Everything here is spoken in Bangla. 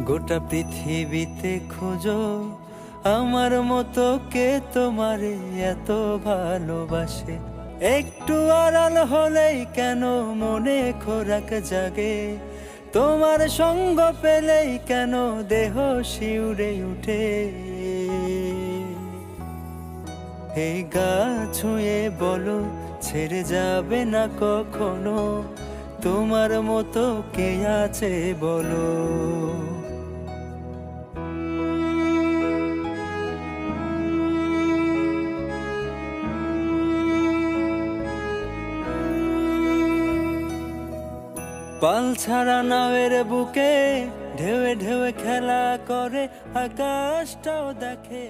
গোটা পৃথিবীতে খোঁজো আমার মতো কে তোমারে এত ভালোবাসে। একটু আড়াল হলেই কেন মনে খোরাক জাগে, তোমার সঙ্গ পেলেই কেন দেহ শিউরে উঠে। এই গা ছুঁয়ে বলো ছেড়ে যাবে না কখনো, তোমার মতো কে আছে বলো। পাল ছাড়া নাওয়ের বুকে ঢেউে ঢেউে খেলা করে, আকাশটাও দেখে।